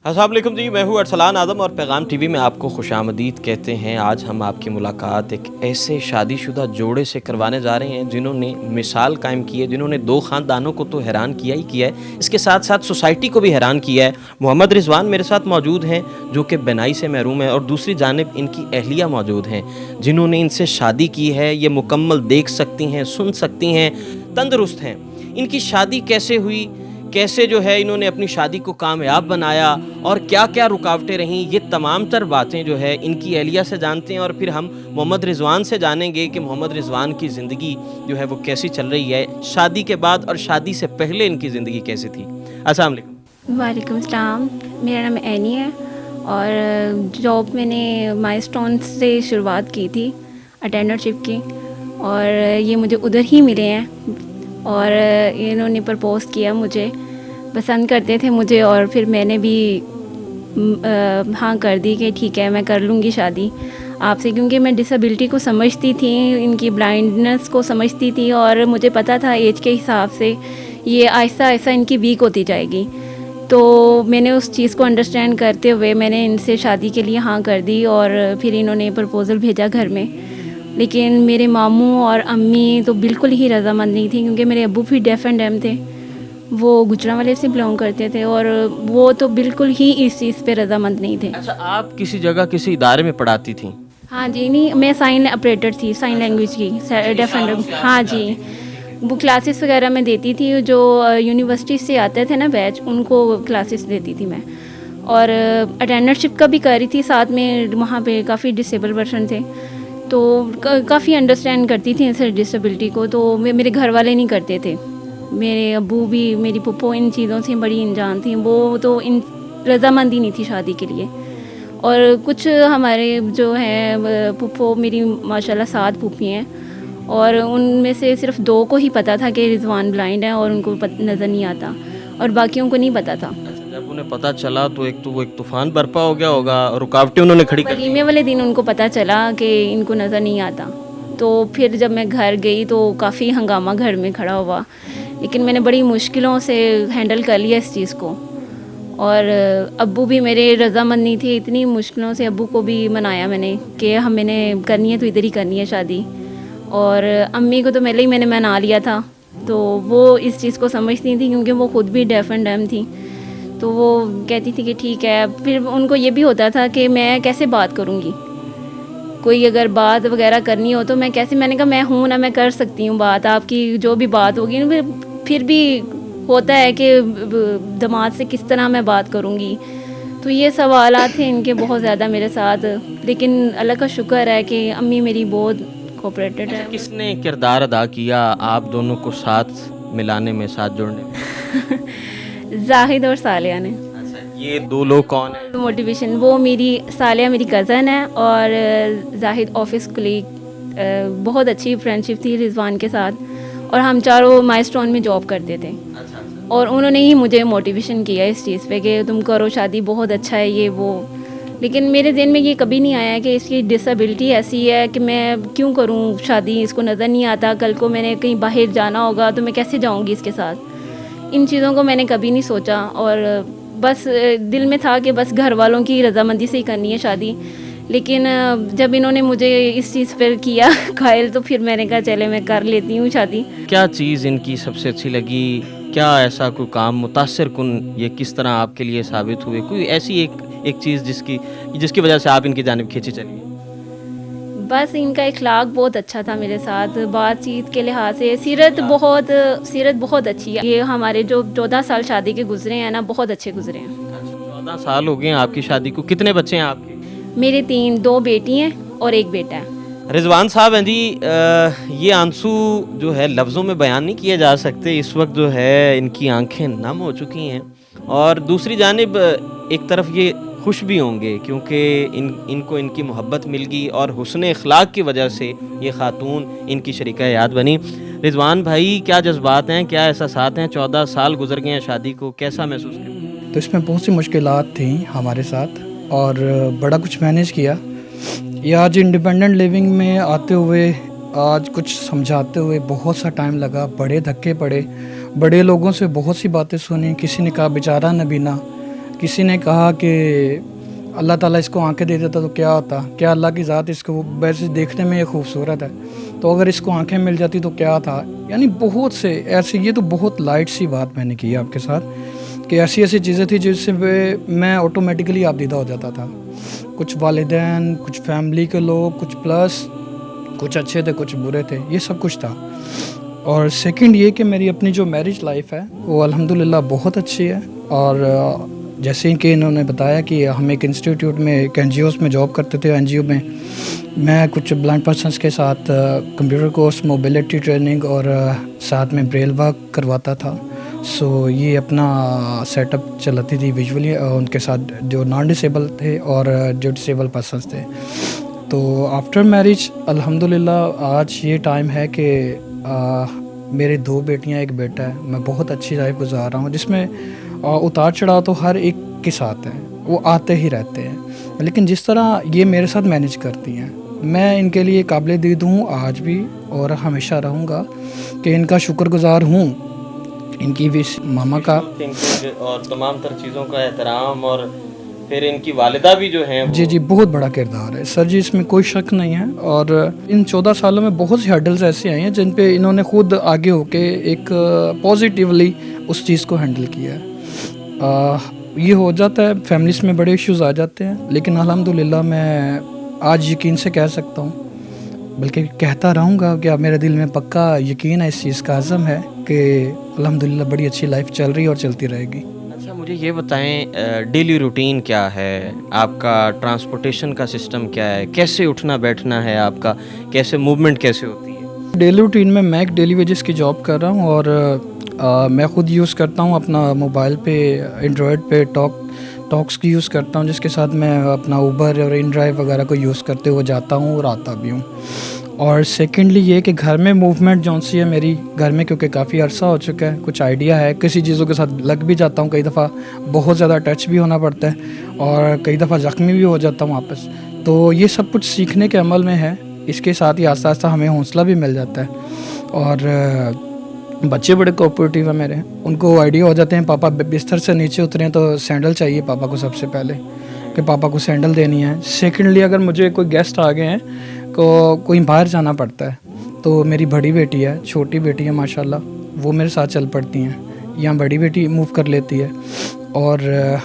अस्सलाम वालेकुम जी, मैं हूँ अरसलान आदम और पैगाम टीवी में आपको खुशामदीद कहते हैं। आज हम आपकी मुलाकात एक ऐसे शादीशुदा जोड़े से करवाने जा रहे हैं जिन्होंने मिसाल कायम की है, जिन्होंने दो ख़ानदानों को तो हैरान किया ही किया है, इसके साथ साथ सोसाइटी को भी हैरान किया है। मोहम्मद रिजवान मेरे साथ मौजूद हैं जो कि बिनाई से महरूम है, और दूसरी जानिब इनकी अहलिया मौजूद हैं जिन्होंने इनसे शादी की है। ये मुकम्मल देख सकती हैं, सुन सकती हैं, तंदुरुस्त हैं। इनकी शादी कैसे हुई, कैसे जो है इन्होंने अपनी शादी को कामयाब बनाया और क्या क्या रुकावटें रहीं, ये तमाम तर बातें जो है इनकी अहलिया से जानते हैं। और फिर हम मोहम्मद रिजवान से जानेंगे कि मोहम्मद रिजवान की ज़िंदगी जो है वो कैसी चल रही है, शादी के बाद और शादी से पहले इनकी ज़िंदगी कैसी थी। अस्सलाम वालेकुम। वालेकुम सलाम। मेरा नाम एनी है और जॉब मैंने माइलस्टोन से शुरुआत की थी, अटेंडरशिप की, और ये मुझे उधर ही मिले हैं। और इन्होंने प्रपोज़ किया, मुझे पसंद करते थे मुझे, और फिर मैंने भी हाँ कर दी कि ठीक है मैं कर लूँगी शादी आपसे, क्योंकि मैं डिसेबिलिटी को समझती थी, इनकी ब्लाइंडनेस को समझती थी, और मुझे पता था एज के हिसाब से ये आहिस्ता आहिस्ता इनकी वीक होती जाएगी। तो मैंने उस चीज़ को अंडरस्टैंड करते हुए मैंने इनसे शादी के लिए हाँ कर दी, और फिर इन्होंने प्रपोज़ल भेजा घर में। लेकिन मेरे मामू और अम्मी तो बिल्कुल ही रज़ामंद नहीं थी, क्योंकि मेरे अब्बू भी डेफ एंड डैम थे, वो गुजरांवाले से बिलोंग करते थे, और वो तो बिल्कुल ही इस चीज़ पे रज़ामंद नहीं थे। अच्छा, आप किसी जगह किसी इदारे में पढ़ाती थी? हाँ जी, नहीं मैं साइन ऑपरेटर थी, साइन लैंग्वेज की, डेफ एंड डम। हाँ जी, वो क्लासेस वगैरह मैं देती थी, जो यूनिवर्सिटी से आते थे ना बैच, उनको क्लासेस देती थी मैं। और अटेंडरशिप का भी कर रही थी साथ में, वहाँ पे काफ़ी डिसेबल पर्सन थे, तो काफ़ी अंडरस्टैंड करती थी इस डिसेबिलिटी को। तो मेरे घर वाले नहीं करते थे, मेरे अब्बू भी, मेरी पुप्पो इन चीज़ों से बड़ी अनजान थी, वो तो इन रज़ामंदी नहीं थी शादी के लिए। और कुछ हमारे जो हैं पुप्पो, मेरी माशाल्लाह 7 पुप्पी हैं, और उनमें से सिर्फ 2 को ही पता था कि रिजवान ब्लाइंड है, और उनको नज़र नहीं आता, और बाकियों को नहीं पता था। जब उन्हें पता चला तो एक तूफ़ान बर्पा हो गया होगा, रुकावटें उन्होंने खड़ी कर दी। वलीमे वाले दिन उनको पता चला कि इनको नज़र नहीं आता, तो फिर जब मैं घर गई तो काफ़ी हंगामा घर में खड़ा हुआ, लेकिन मैंने बड़ी मुश्किलों से हैंडल कर लिया इस चीज़ को। और अब्बू भी मेरे रज़ामंद नहीं थे, इतनी मुश्किलों से अब्बू को भी मनाया मैंने कि हम मैंने करनी है तो इधर ही करनी है शादी। और अम्मी को तो पहले ही मैंने मना लिया था, तो वो इस चीज़ को समझती थी, क्योंकि वो ख़ुद भी डेफ एंड डैम थी, तो वो कहती थी कि ठीक है। फिर उनको ये भी होता था कि मैं कैसे बात करूँगी, कोई अगर बात वगैरह करनी हो तो मैं कैसे, मैंने कहा मैं हूँ ना, मैं कर सकती हूँ बात, आपकी जो भी बात होगी। फिर भी होता है कि दामाद से किस तरह मैं बात करूँगी, तो ये सवालात थे इनके बहुत ज़्यादा मेरे साथ। लेकिन अल्लाह का शुक्र है कि अम्मी मेरी बहुत कोऑपरेटेड है। किसने किरदार अदा किया आप दोनों को साथ मिलाने में, साथ जोड़ने में? जाहिद और सालिया ने। अच्छा, ये 2 लोग कौन हैं? मोटिवेशन, वो मेरी सालिया मेरी कज़न है, और जाहिद ऑफिस कलीग। बहुत अच्छी फ्रेंडशिप थी रिजवान के साथ, और हम चारों माइलस्टोन में जॉब करते थे। अच्छा। और उन्होंने ही मुझे मोटिवेशन किया इस चीज़ पे कि तुम करो शादी, बहुत अच्छा है ये वो। लेकिन मेरे ज़हन में ये कभी नहीं आया कि इसकी डिसेबिलिटी ऐसी है कि मैं क्यों करूं शादी, इसको नज़र नहीं आता, कल को मैंने कहीं बाहर जाना होगा तो मैं कैसे जाऊंगी इसके साथ। इन चीज़ों को मैंने कभी नहीं सोचा, और बस दिल में था कि बस घर वालों की रज़ामंदी से ही करनी है शादी। लेकिन जब इन्होंने मुझे इस चीज़ पर किया कायल, तो फिर मैंने कहा चले मैं कर लेती हूँ शादी। क्या चीज़ इनकी सबसे अच्छी लगी? क्या ऐसा कोई काम मुतासिर कुन ये किस तरह आपके लिए साबित हुए? कोई ऐसी एक चीज़ जिसकी वजह से आप इनकी जानिब खींची चली? बस इनका इखलाक बहुत अच्छा था मेरे साथ, बातचीत के लिहाज से सीरत बहुत अच्छी है। ये हमारे जो 14 साल शादी के गुजरे हैं ना, बहुत अच्छे गुजरे हैं। 14 साल हो गए हैं आपकी शादी को। कितने बच्चे हैं आपके? मेरे 2 बेटी हैं और 1 बेटा है। रिजवान साहब हैं जी, ये आंसू जो है लफ्ज़ों में बयान नहीं किए जा सकते। इस वक्त जो है इनकी आंखें नम हो चुकी हैं, और दूसरी जानिब एक तरफ ये खुश भी होंगे क्योंकि इनको इनकी मोहब्बत मिल गई, और हुस्न इखलाक की वजह से ये खातून इनकी शरीका हयात बनी। रिजवान भाई, क्या जज्बात हैं, क्या एहसासात हैं? 14 साल गुजर गए हैं शादी को, कैसा महसूस करते? तो इसमें बहुत सी मुश्किलात थी हमारे साथ, और बड़ा कुछ मैनेज किया। ये आज इंडिपेंडेंट लिविंग में आते हुए, आज कुछ समझाते हुए बहुत सा टाइम लगा, बड़े धक्के पड़े, बड़े लोगों से बहुत सी बातें सुनी। किसी ने कहा बेचारा नबीना, किसी ने कहा कि अल्लाह ताला इसको आंखें दे देता तो क्या होता, क्या अल्लाह की ज़ात इसको वैसे देखने में ये खूबसूरत है, तो अगर इसको आंखें मिल जाती तो क्या था। यानी बहुत से ऐसे, ये तो बहुत लाइट सी बात मैंने की आपके साथ कि ऐसी ऐसी चीज़ें थी जिससे मैं ऑटोमेटिकली आपदीदा हो जाता था। कुछ वालिदैन, कुछ फैमिली के लोग, कुछ प्लस, कुछ अच्छे थे कुछ बुरे थे, ये सब कुछ था। और सेकंड ये कि मेरी अपनी जो मैरिज लाइफ है वो अल्हम्दुलिल्लाह बहुत अच्छी है। और जैसे कि इन्होंने बताया कि हम एक इंस्टीट्यूट में, एक एनजीओस में जॉब करते थे। एनजीओ में मैं कुछ ब्लाइंड पर्सनस के साथ कंप्यूटर कोर्स, मोबिलिटी ट्रेनिंग और साथ में ब्रेल वर्क करवाता था। सो ये अपना सेटअप चलाती थी विजुअली उनके साथ जो नॉन डिसेबल थे और जो डिसेबल पर्सनस थे। तो आफ्टर मैरिज अल्हम्दुलिल्लाह आज ये टाइम है कि मेरे 2 बेटियां, 1 बेटा है। मैं बहुत अच्छी लाइफ गुजार रहा हूँ जिसमें उतार चढ़ाव तो हर एक के साथ हैं, वो आते ही रहते हैं। लेकिन जिस तरह ये मेरे साथ मैनेज करती हैं, मैं इनके लिए काबिल दीद हूँ आज भी और हमेशा रहूँगा कि इनका शुक्रगुजार हूँ। इनकी भी मामा का थिंकिंग और तमाम तर चीज़ों का एहतराम, और फिर इनकी वालिदा भी जो हैं जी बहुत बड़ा किरदार है सर जी, इसमें कोई शक नहीं है। और इन 14 सालों में बहुत सी हर्डल्स ऐसी आई हैं जिन पे इन्होंने खुद आगे होके एक पॉजिटिवली उस चीज़ को हैंडल किया है। ये हो जाता है, फैमिलीज में बड़े इश्यूज आ जाते हैं, लेकिन अल्हम्दुलिल्लाह मैं आज यकीन से कह सकता हूँ, बल्कि कहता रहूँगा कि अब मेरे दिल में पक्का यकीन है, इस चीज़ का आज़म है कि अल्हम्दुलिल्लाह बड़ी अच्छी लाइफ चल रही है और चलती रहेगी। अच्छा, मुझे ये बताएं डेली रूटीन क्या है आपका, ट्रांसपोर्टेशन का सिस्टम क्या है, कैसे उठना बैठना है आपका, कैसे मूवमेंट कैसे होती है? डेली रूटीन में मैं एक डेली वेजेस की जॉब कर रहा हूँ और मैं ख़ुद यूज़ करता हूँ अपना मोबाइल पे, एंड्रॉयड पे टॉक्स की यूज़ करता हूँ, जिसके साथ मैं अपना उबर और इन ड्राइव वगैरह को यूज़ करते हुए जाता हूँ और आता भी हूँ। और सेकेंडली ये कि घर में मूवमेंट जौन सी है मेरी घर में, क्योंकि काफ़ी अरसा हो चुका है, कुछ आइडिया है, किसी चीज़ों के साथ लग भी जाता हूँ, कई दफ़ा बहुत ज़्यादा टच भी होना पड़ता है और कई दफ़ा ज़ख्मी भी हो जाता हूँ वापस। तो ये सब कुछ सीखने के अमल में है। इसके साथ ही आस्ता आस्ता हमें हौसला भी मिल जाता है। और बच्चे बड़े कोऑपरेटिव है मेरे, उनको आइडिया हो जाते हैं पापा बिस्तर से नीचे उतरे तो सैंडल चाहिए पापा को सबसे पहले, कि पापा को सैंडल देनी है। सेकेंडली अगर मुझे कोई गेस्ट आ गए हैं को कोई बाहर जाना पड़ता है तो मेरी बड़ी बेटी है, छोटी बेटी है माशाल्लाह, वो मेरे साथ चल पड़ती हैं, या बड़ी बेटी मूव कर लेती है। और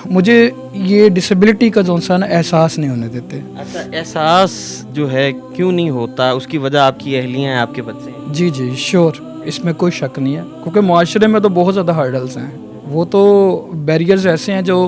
मुझे ये डिसेबिलिटी का जो सा ना एहसास नहीं होने देते। अच्छा, एहसास जो है क्यों नहीं होता, उसकी वजह आपकी अहलियाँ हैं, आपके बच्चे हैं? जी श्योर, इसमें कोई शक नहीं है, क्योंकि माशरे में तो बहुत ज़्यादा हर्डल्स हैं, वो तो बैरियर्स ऐसे हैं जो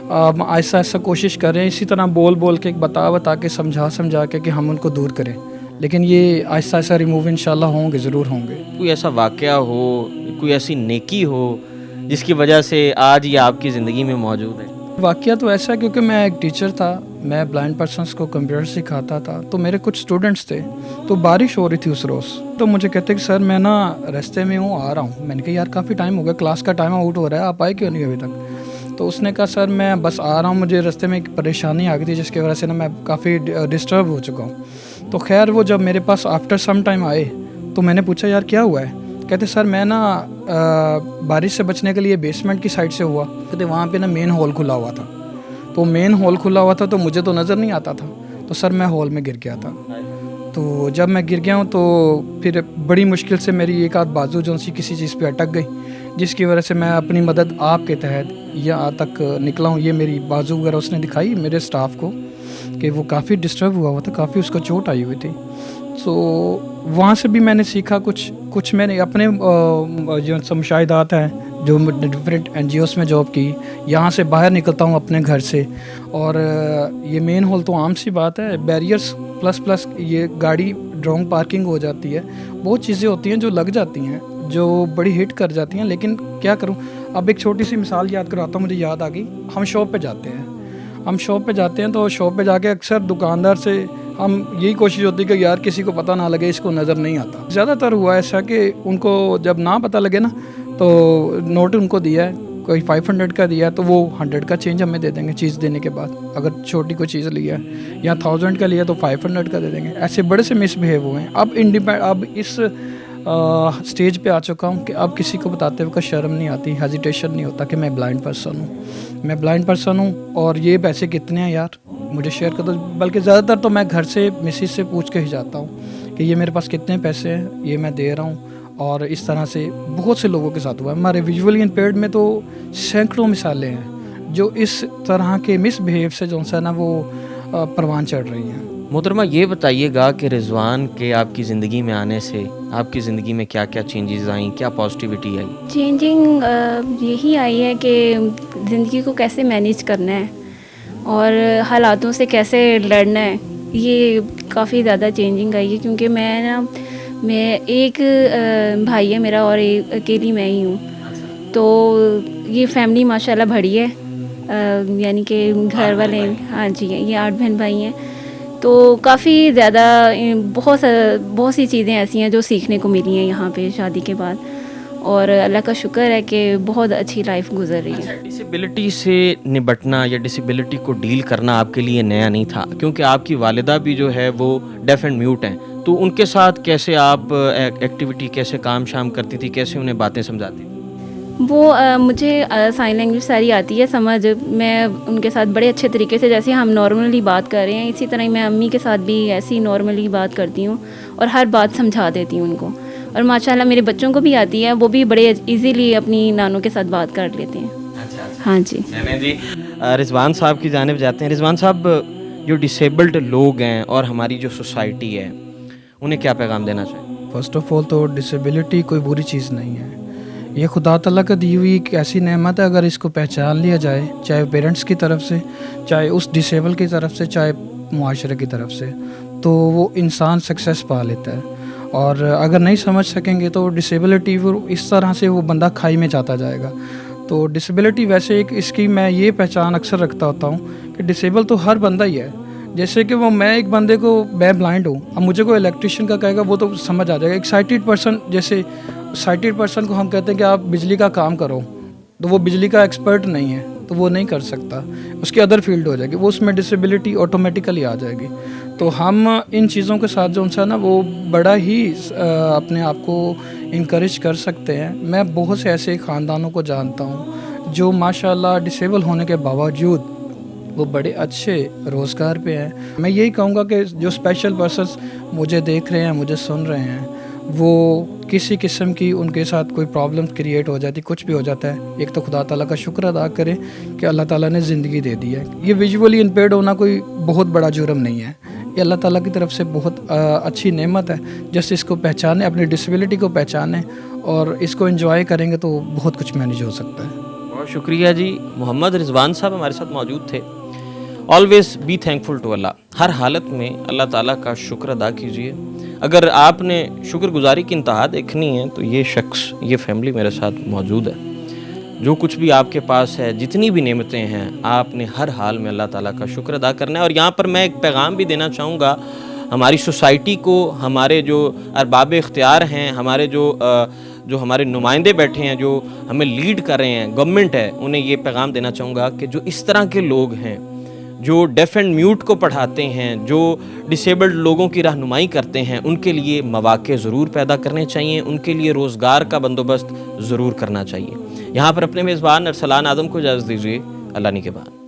ऐसा ऐसा कोशिश कर रहे हैं, इसी तरह बोल बोल के, बता के, समझा के कि हम उनको दूर करें, लेकिन ये आहिस्ता आहिस्ता रिमूव इंशाल्लाह होंगे, ज़रूर होंगे। कोई ऐसा वाक़या हो, कोई ऐसी नेकी हो जिसकी वजह से आज ये आपकी ज़िंदगी में मौजूद है? वाक़या तो ऐसा है क्योंकि मैं एक टीचर था, मैं ब्लाइंड पर्सनस को कंप्यूटर सिखाता था, तो मेरे कुछ स्टूडेंट्स थे, तो बारिश हो रही थी उस रोज़, तो मुझे कहते कि सर मैं ना रास्ते में हूँ, आ रहा हूँ। मैंने कहा यार काफ़ी टाइम हो गया, क्लास का टाइम आउट हो रहा है, आप आए क्यों नहीं अभी तक? तो उसने कहा सर मैं बस आ रहा हूँ, मुझे रास्ते में एक परेशानी आ गई थी जिसकी वजह से ना मैं काफ़ी डिस्टर्ब हो चुका हूँ। तो खैर वो जब मेरे पास आफ्टर सम टाइम आए तो मैंने पूछा यार क्या हुआ है? कहते सर मैं ना बारिश से बचने के लिए बेसमेंट की साइड से हुआ, कहते वहाँ पे ना मेन हॉल खुला हुआ था, तो मेन हॉल खुला हुआ था तो मुझे तो नज़र नहीं आता था, तो सर मैं हॉल में गिर गया था। तो जब मैं गिर गया हूँ तो फिर बड़ी मुश्किल से मेरी एक आध बाजू जो सी किसी चीज़ पे अटक गई, जिसकी वजह से मैं अपनी मदद आपके तहत यहाँ तक निकला हूँ। ये मेरी बाजू वगैरह उसने दिखाई मेरे स्टाफ को कि वो काफ़ी डिस्टर्ब हुआ था, काफ़ी उसको चोट आई हुई थी। तो वहाँ से भी मैंने सीखा कुछ मैंने अपने जो समशाहिदात हैं, जो डिफरेंट एनजीओस में जॉब की, यहाँ से बाहर निकलता हूँ अपने घर से, और ये मेन हॉल तो आम सी बात है, बैरियर्स प्लस ये गाड़ी रॉन्ग पार्किंग हो जाती है, बहुत चीज़ें होती हैं जो लग जाती हैं, जो बड़ी हिट कर जाती हैं, लेकिन क्या करूँ। अब एक छोटी सी मिसाल याद कराता हूँ, मुझे याद आ गई। हम शॉप पे जाते हैं तो शॉप पे जाके अक्सर दुकानदार से हम यही कोशिश होती है कि यार किसी को पता ना लगे, इसको नज़र नहीं आता। ज़्यादातर हुआ ऐसा कि उनको जब ना पता लगे ना, तो नोट उनको दिया है, कोई 500 का दिया है तो वो 100 का चेंज हमें दे देंगे चीज़ देने के बाद। अगर छोटी कोई चीज़ लिया है या 1000 का लिया तो 500 का दे देंगे। ऐसे बड़े से मिसबिहेव हुए हैं। अब इस स्टेज पे आ चुका हूँ कि अब किसी को बताते हुए शर्म नहीं आती, हेजिटेशन नहीं होता कि मैं ब्लाइंड पर्सन हूँ। मैं ब्लाइंड पर्सन हूँ और ये पैसे कितने हैं यार, मुझे शेयर कर दो। बल्कि ज़्यादातर तो मैं घर से मिसेज से पूछ के ही जाता हूँ कि ये मेरे पास कितने पैसे हैं, ये मैं दे रहा हूँ। और इस तरह से बहुत से लोगों के साथ हुआ है। हमारे विजुअली इम्पेयर्ड में तो सैकड़ों मिसालें हैं जो इस तरह के मिसबिहेव से जो है ना वो परवान चढ़ रही हैं। मोहतरमा ये बताइएगा कि रिजवान के आपकी ज़िंदगी में आने से आपकी ज़िंदगी में क्या क्या चेंजेस आई, क्या पॉजिटिविटी आई? चेंजिंग यही आई है कि ज़िंदगी को कैसे मैनेज करना है और हालातों से कैसे लड़ना है, ये काफ़ी ज़्यादा चेंजिंग आई है। क्योंकि मैं एक भाई है मेरा और एक अकेली मैं ही हूँ, तो ये फैमिली माशाल्लाह बड़ी है। यानी कि घर वाले, हाँ जी, ये 8 बहन भाई हैं। तो काफ़ी ज़्यादा बहुत सी चीज़ें ऐसी हैं जो सीखने को मिली हैं यहाँ पे शादी के बाद, और अल्लाह का शुक्र है कि बहुत अच्छी लाइफ गुजर रही है। डिसेबिलिटी से निपटना या डिसेबिलिटी को डील करना आपके लिए नया नहीं था, क्योंकि आपकी वालिदा भी जो है वो डेफ एंड म्यूट हैं, तो उनके साथ कैसे आप एक्टिविटी, कैसे काम शाम करती थी, कैसे उन्हें बातें समझाती थी? वो मुझे साइन लैंग्वेज सारी आती है समझ। मैं उनके साथ बड़े अच्छे तरीके से, जैसे हम नॉर्मली बात कर रहे हैं, इसी तरह ही मैं अम्मी के साथ भी ऐसी नॉर्मली बात करती हूँ और हर बात समझा देती हूँ उनको। और माशाल्लाह मेरे बच्चों को भी आती है, वो भी बड़े इजीली अपनी नानों के साथ बात कर लेते हैं। अच्छा। हाँ जी। मैंने जी रिजवान साहब की जानिब जाते हैं। रिजवान साहब, जो डिसेबल्ड लोग हैं और हमारी जो सोसाइटी है, उन्हें क्या पैगाम देना चाहिए? फ़र्स्ट ऑफ ऑल तो डिसेबिलिटी कोई बुरी चीज़ नहीं है, ये खुदा ताला का दी हुई एक ऐसी नेमत है। अगर इसको पहचान लिया जाए, चाहे पेरेंट्स की तरफ से, चाहे उस डिसेबल की तरफ से, चाहे मुआशरे की तरफ से, तो वो इंसान सक्सेस पा लेता है। और अगर नहीं समझ सकेंगे तो डिसेबिलिटी वो इस तरह से वो बंदा खाई में जाता जाएगा। तो डिसेबिलिटी वैसे एक इसकी मैं ये पहचान अक्सर रखता होता हूँ कि डिसेबल तो हर बंदा ही है। जैसे कि मैं एक बंदे को, मैं ब्लाइंड हूँ, अब मुझे कोई इलेक्ट्रिशियन का कहेगा वो तो समझ आ जाएगा। एक साइटेड पर्सन, जैसे साइटेड पर्सन को हम कहते हैं कि आप बिजली का काम करो, तो वो बिजली का एक्सपर्ट नहीं है तो वो नहीं कर सकता, उसकी अदर फील्ड हो जाएगी, वो उसमें डिसेबिलिटी ऑटोमेटिकली आ जाएगी। तो हम इन चीज़ों के साथ जो है ना वो बड़ा ही अपने आप को इनकरेज कर सकते हैं। मैं बहुत से ऐसे ख़ानदानों को जानता हूँ जो माशाल्लाह डिसेबल होने के बावजूद वो बड़े अच्छे रोज़गार पे हैं। मैं यही कहूँगा कि जो स्पेशल पर्सन्स मुझे देख रहे हैं, मुझे सुन रहे हैं, वो किसी किस्म की उनके साथ कोई प्रॉब्लम क्रिएट हो जाती, कुछ भी हो जाता है, एक तो खुदा ताला का शुक्र अदा करें कि अल्लाह ताला ने ज़िंदगी दे दी है। ये विजुअली इम्पेयर्ड होना कोई बहुत बड़ा जुर्म नहीं है, ये अल्लाह ताला की तरफ से बहुत अच्छी नेमत है। जैसे इसको पहचानें, अपनी डिसेबिलिटी को पहचानें और इसको एंजॉय करेंगे तो बहुत कुछ मैनेज हो सकता है। बहुत शुक्रिया जी। मोहम्मद रिजवान साहब हमारे साथ मौजूद थे। Always be thankful to Allah. हर हालत में अल्लाह ताला का शुक्र अदा कीजिए। अगर आपने शुक्रगुजारी की इंतहा देखनी है तो ये शख्स, ये फैमिली मेरे साथ मौजूद है। जो कुछ भी आपके पास है, जितनी भी नेमतें हैं, आपने हर हाल में अल्लाह ताला का शुक्र अदा करना है। और यहाँ पर मैं एक पैगाम भी देना चाहूँगा हमारी सोसाइटी को, हमारे जो अरबाब इख्तियार हैं, हमारे जो हमारे नुमाइंदे बैठे हैं, जो हमें लीड कर रहे हैं, गवर्नमेंट है, उन्हें ये पैगाम देना चाहूँगा कि जो इस तरह के लोग हैं, जो डेफ एंड म्यूट को पढ़ाते हैं, जो डिसेबल्ड लोगों की रहनुमाई करते हैं, उनके लिए मौक़े ज़रूर पैदा करने चाहिए, उनके लिए रोज़गार का बंदोबस्त ज़रूर करना चाहिए। यहाँ पर अपने मेज़बान अरसलान आदम को इजाज़त दीजिए। अल्लाह निगहबान।